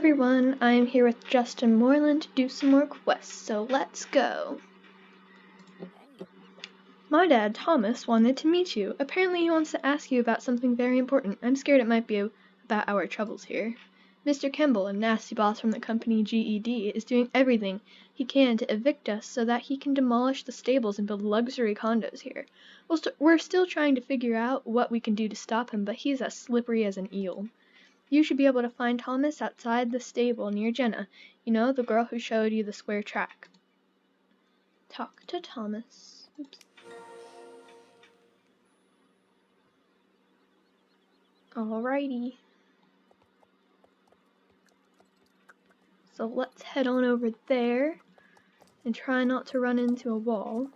everyone, I'm here with Justin Moreland to do some more quests, so let's go. My dad, Thomas, wanted to meet you. Apparently he wants to ask you about something very important. I'm scared it might be about our troubles here. Mr. Kemble, a nasty boss from the company GED, is doing everything he can to evict us so that he can demolish the stables and build luxury condos here. We're still trying to figure out what we can do to stop him, but he's as slippery as an eel. You should be able to find Thomas outside the stable near Jenna. You know, the girl who showed you the square track. Talk to Thomas. Oops. Alrighty. So let's head on over there and try not to run into a wall.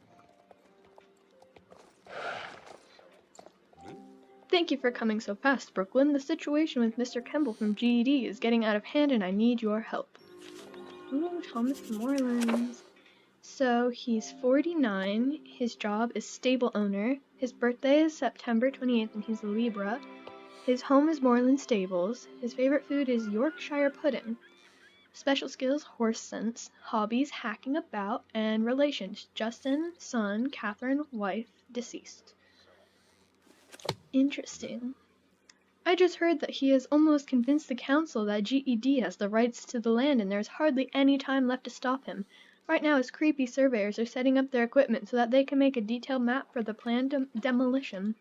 Thank you for coming so fast, Brooklyn. The situation with Mr. Kemble from GED is getting out of hand and I need your help. Ooh, Thomas Moreland. So he's 49, his job is stable owner, his birthday is September 28th and he's a Libra, his home is Moreland Stables, his favorite food is Yorkshire pudding, special skills horse sense, hobbies hacking about, and relations Justin, son, Catherine, wife, deceased. Interesting. I just heard that he has almost convinced the council that GED has the rights to the land and there's hardly any time left to stop him. Right now his creepy surveyors are setting up their equipment so that they can make a detailed map for the planned demolition.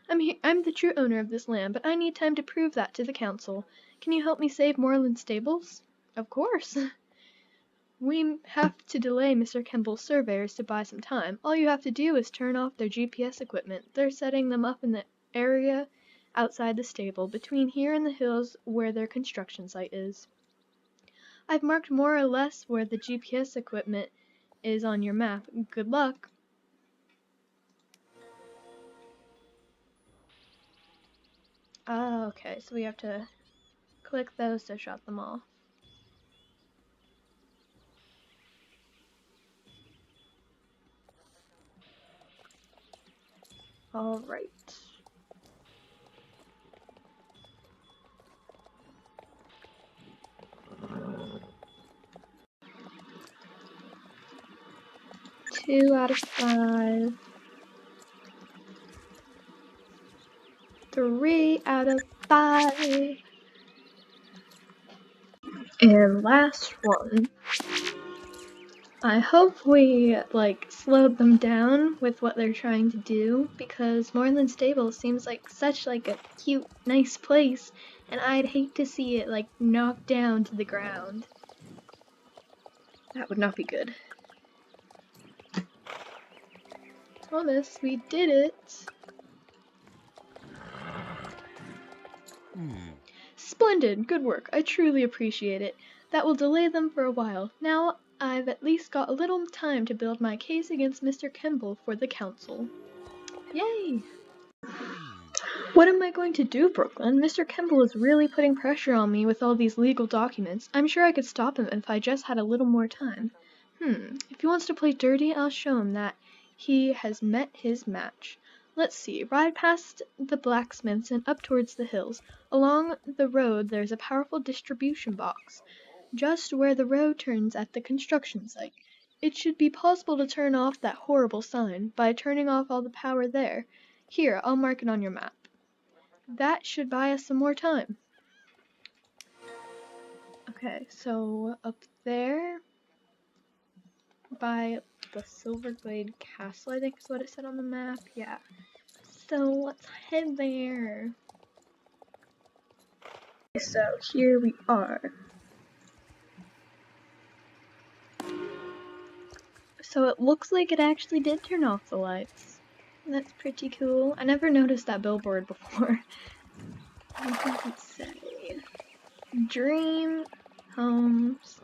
I'm the true owner of this land, but I need time to prove that to the council. Can you help me save Moreland Stables? Of course. We have to delay Mr. Kemble's surveyors to buy some time. All you have to do is turn off their GPS equipment. They're setting them up in the area outside the stable, between here and the hills where their construction site is. I've marked more or less where the GPS equipment is on your map. Good luck! Ah, okay, so we have to click those to shut them off. Alright. Two out of 5. 3 out of 5. And last one. I hope we, slowed them down with what they're trying to do, because Moreland Stable seems like such, a cute, nice place, and I'd hate to see it, knocked down to the ground. That would not be good. Thomas, we did it! Splendid! Good work. I truly appreciate it. That will delay them for a while. Now I've at least got a little time to build my case against Mr. Kemble for the council. Yay! What am I going to do, Brooklyn? Mr. Kemble is really putting pressure on me with all these legal documents. I'm sure I could stop him if I just had a little more time. If he wants to play dirty, I'll show him that he has met his match. Let's see, ride past the blacksmiths and up towards the hills. Along the road there's a powerful distribution box, just where the road turns at the construction site. It should be possible to turn off that horrible sign by turning off all the power there. Here, I'll mark it on your map. That should buy us some more time. Okay, so up there by the Silverglade Castle, I think is what it said on the map. Yeah. So let's head there. So here we are. So it looks like it actually did turn off the lights. That's pretty cool. I never noticed that billboard before. What does it say? Dream Homes.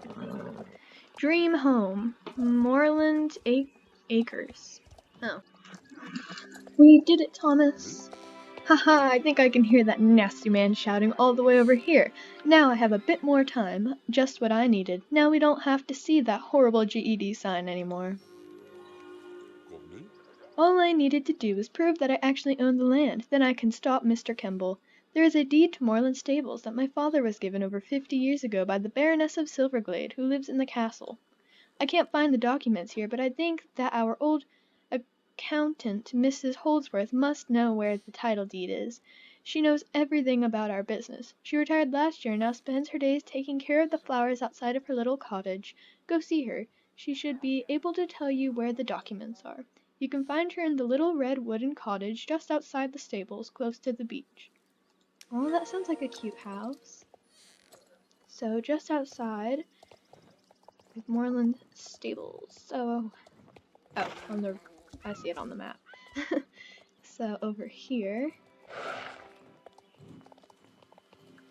Dream Home. Moreland Acres. Oh. We did it, Thomas. Haha, I think I can hear that nasty man shouting all the way over here. Now I have a bit more time. Just what I needed. Now we don't have to see that horrible GED sign anymore. All I needed to do was prove that I actually own the land. Then I can stop Mr. Kemble. There is a deed to Moorland Stables that my father was given over 50 years ago by the Baroness of Silverglade, who lives in the castle. I can't find the documents here, but I think that our old accountant, Mrs. Holdsworth, must know where the title deed is. She knows everything about our business. She retired last year and now spends her days taking care of the flowers outside of her little cottage. Go see her. She should be able to tell you where the documents are. You can find her in the little red wooden cottage just outside the stables, close to the beach. Oh, that sounds like a cute house. So, just outside of Moorland Stables. So, oh, I see it on the map. So, over here.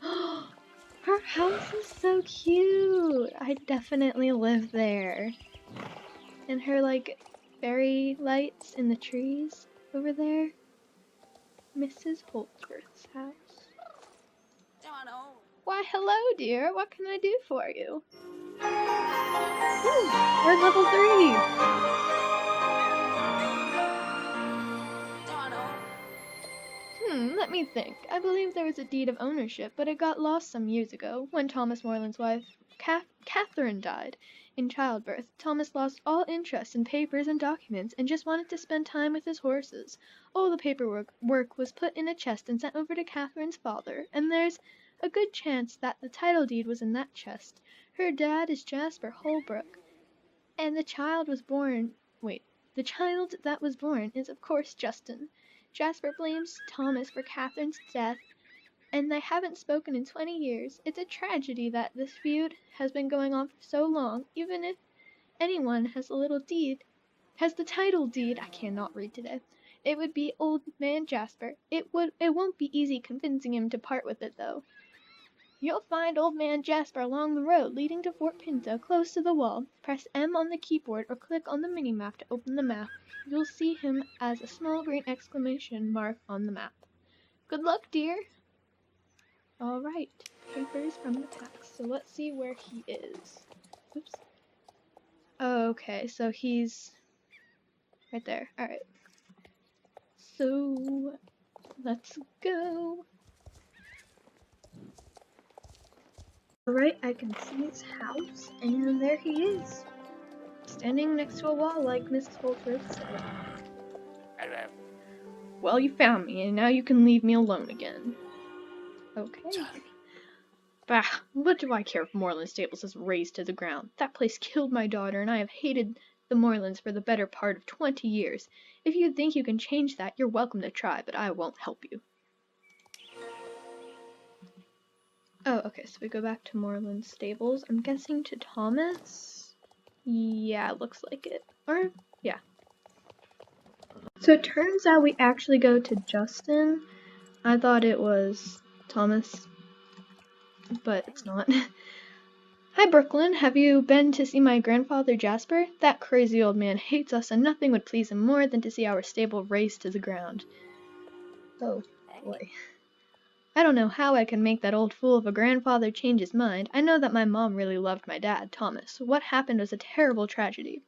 Her house is so cute! I definitely live there. And her, like, fairy lights in the trees over there. Mrs. Holdsworth's house. Why, hello, dear. What can I do for you? Ooh, we're level 3. Let me think. I believe there was a deed of ownership, but it got lost some years ago, when Thomas Moreland's wife, Catherine, died in childbirth. Thomas lost all interest in papers and documents and just wanted to spend time with his horses. All the paperwork was put in a chest and sent over to Catherine's father, and there's a good chance that the title deed was in that chest. Her dad is Jasper Holbrook, and the child that was born is, of course, Justin. Jasper blames Thomas for Catherine's death, and they haven't spoken in 20 years. It's a tragedy that this feud has been going on for so long. Even if anyone has the title deed, I cannot read today, it would be old man Jasper. It won't be easy convincing him to part with it, though. You'll find old man Jasper along the road leading to Fort Pinto, close to the wall. Press M on the keyboard or click on the mini-map to open the map. You'll see him as a small green exclamation mark on the map. Good luck, dear! Alright, papers from the packs. So let's see where he is. Oops. Okay, so he's right there. Alright. So, let's go. Alright, I can see his house, and there he is. Standing next to a wall, like Mrs. Holdsworth said. Well, you found me, and now you can leave me alone again. Okay. Bah, what do I care if Moorland Stables is razed to the ground? That place killed my daughter, and I have hated the Moorlands for the better part of 20 years. If you think you can change that, you're welcome to try, but I won't help you. Oh, okay, so we go back to Moorland Stables. I'm guessing to Thomas? Yeah, it looks like it. Or, yeah. So it turns out we actually go to Justin. I thought it was Thomas, but it's not. Hi, Brooklyn. Have you been to see my grandfather Jasper? That crazy old man hates us, and nothing would please him more than to see our stable razed to the ground. Oh, boy. I don't know how I can make that old fool of a grandfather change his mind. I know that my mom really loved my dad, Thomas. What happened was a terrible tragedy.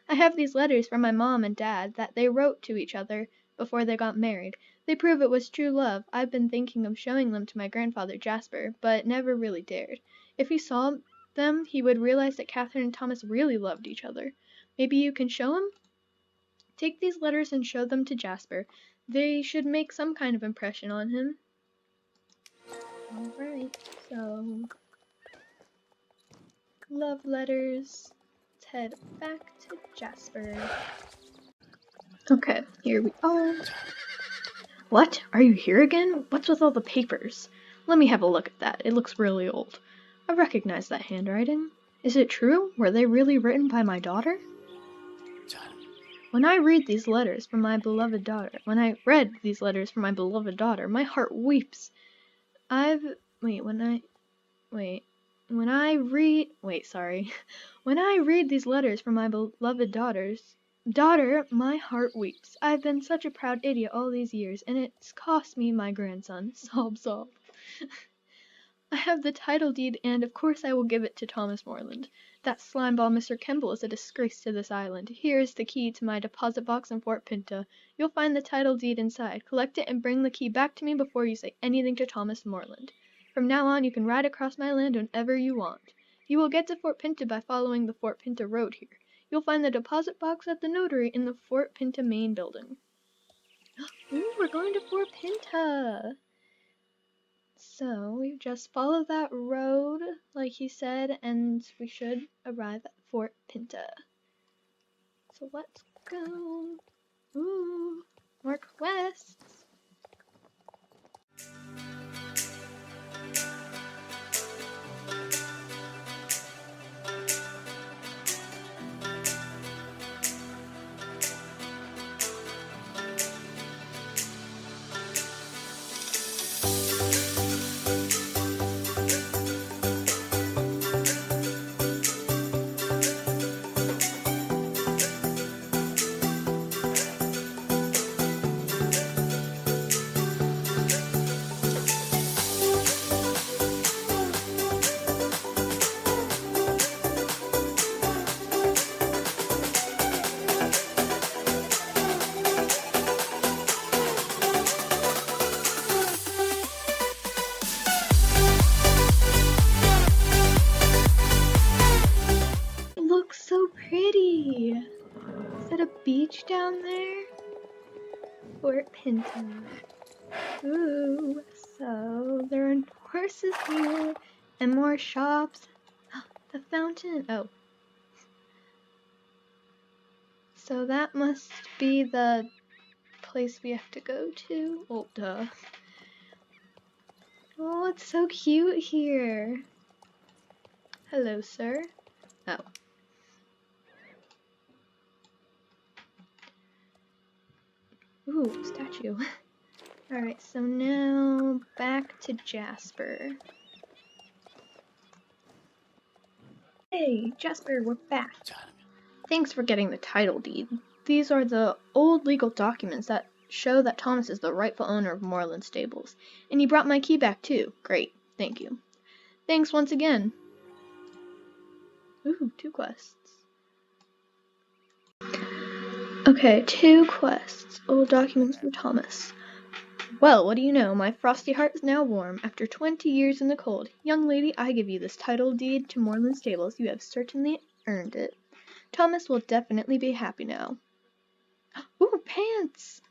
I have these letters from my mom and dad that they wrote to each other before they got married. They prove it was true love. I've been thinking of showing them to my grandfather Jasper, but never really dared. If he saw them, he would realize that Catherine and Thomas really loved each other. Maybe you can show him? Take these letters and show them to Jasper. They should make some kind of impression on him. Alright, so love letters. Let's head back to Jasper. Okay, here we are. What? Are you here again? What's with all the papers? Let me have a look at that. It looks really old. I recognize that handwriting. Is it true? Were they really written by my daughter? When I read these letters from my beloved daughter, my heart weeps. When I read these letters from my beloved daughter, my heart weeps. I've been such a proud idiot all these years, and it's cost me my grandson. Sob, sob. I have the title deed, and of course I will give it to Thomas Moreland. That slimeball Mr. Kemble is a disgrace to this island. Here is the key to my deposit box in Fort Pinta. You'll find the title deed inside. Collect it and bring the key back to me before you say anything to Thomas Moreland. From now on, you can ride across my land whenever you want. You will get to Fort Pinta by following the Fort Pinta road here. You'll find the deposit box at the notary in the Fort Pinta main building. Ooh, we're going to Fort Pinta! So we just follow that road, like he said, and we should arrive at Fort Pinta. So let's go. Ooh, more quests. Looks so pretty. Is that a beach down there? Fort Pinta. Ooh, so there are horses here and more shops. The fountain. Oh. So that must be the place we have to go to. Oh, duh. Oh, it's so cute here. Hello, sir. Oh. Ooh, statue. Alright, so now back to Jasper. Hey, Jasper, we're back. Thanks for getting the title deed. These are the old legal documents that show that Thomas is the rightful owner of Moreland Stables. And he brought my key back too. Great, thank you. Thanks once again. Ooh, 2 quests. Okay, 2 quests. Old documents from Thomas. Well, what do you know? My frosty heart is now warm. After 20 years in the cold. Young lady, I give you this title deed to Moreland Stables. You have certainly earned it. Thomas will definitely be happy now. Ooh, pants!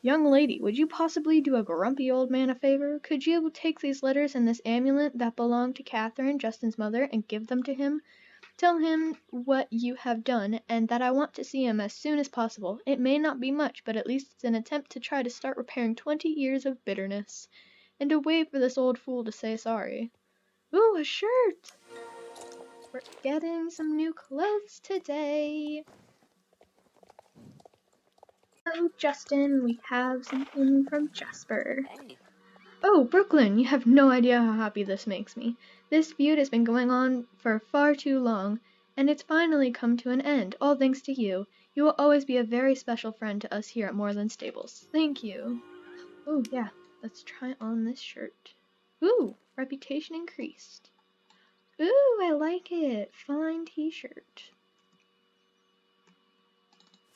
Young lady, would you possibly do a grumpy old man a favor? Could you take these letters and this amulet that belong to Catherine, Justin's mother, and give them to him? Tell him what you have done, and that I want to see him as soon as possible. It may not be much, but at least it's an attempt to try to start repairing 20 years of bitterness. And a way for this old fool to say sorry. Ooh, a shirt! We're getting some new clothes today. Oh, Justin, we have something from Jasper. Hey. Oh, Brooklyn, you have no idea how happy this makes me. This feud has been going on for far too long, and it's finally come to an end, all thanks to you. You will always be a very special friend to us here at Moreland Stables. Thank you. Oh, yeah, let's try on this shirt. Ooh, reputation increased. Ooh, I like it. Fine t-shirt.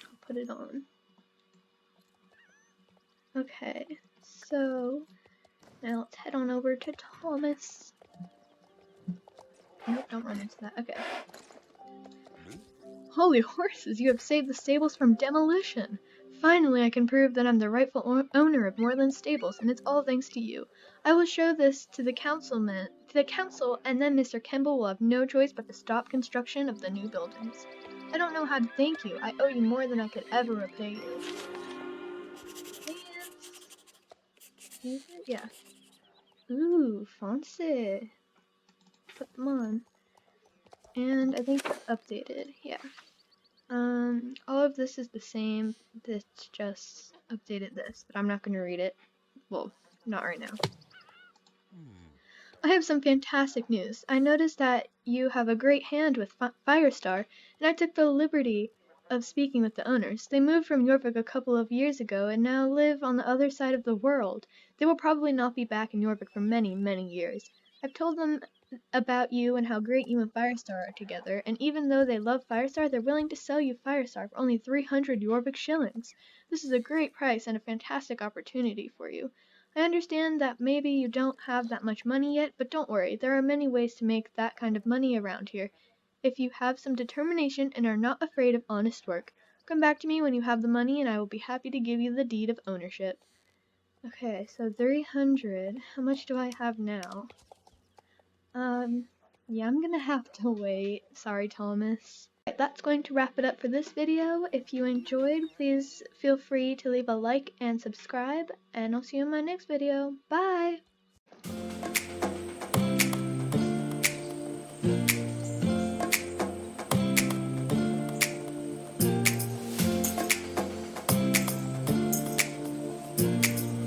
I'll put it on. Okay, so now let's head on over to Thomas. Nope, don't run into that. Okay. Holy horses, you have saved the stables from demolition! Finally, I can prove that I'm the rightful owner of Moreland Stables, and it's all thanks to you. I will show this to the council, and then Mr. Kemble will have no choice but to stop construction of the new buildings. I don't know how to thank you. I owe you more than I could ever repay you. Is it? Yeah. Ooh, fancy. Put them on. And I think it's updated. Yeah. All of this is the same. It's just updated this, but I'm not going to read it. Well, not right now. I have some fantastic news. I noticed that you have a great hand with Firestar, and I took the liberty of speaking with the owners. They moved from Yorvik a couple of years ago and now live on the other side of the world. They will probably not be back in Yorvik for many, many years. I've told them about you and how great you and Firestar are together, and even though they love Firestar, they're willing to sell you Firestar for only 300 Yorvik shillings. This is a great price and a fantastic opportunity for you. I understand that maybe you don't have that much money yet, but don't worry, there are many ways to make that kind of money around here. If you have some determination and are not afraid of honest work, come back to me when you have the money and I will be happy to give you the deed of ownership. Okay, so 300. How much do I have now? Yeah, I'm gonna have to wait. Sorry, Thomas. Alright, that's going to wrap it up for this video. If you enjoyed, please feel free to leave a like and subscribe, and I'll see you in my next video. Bye!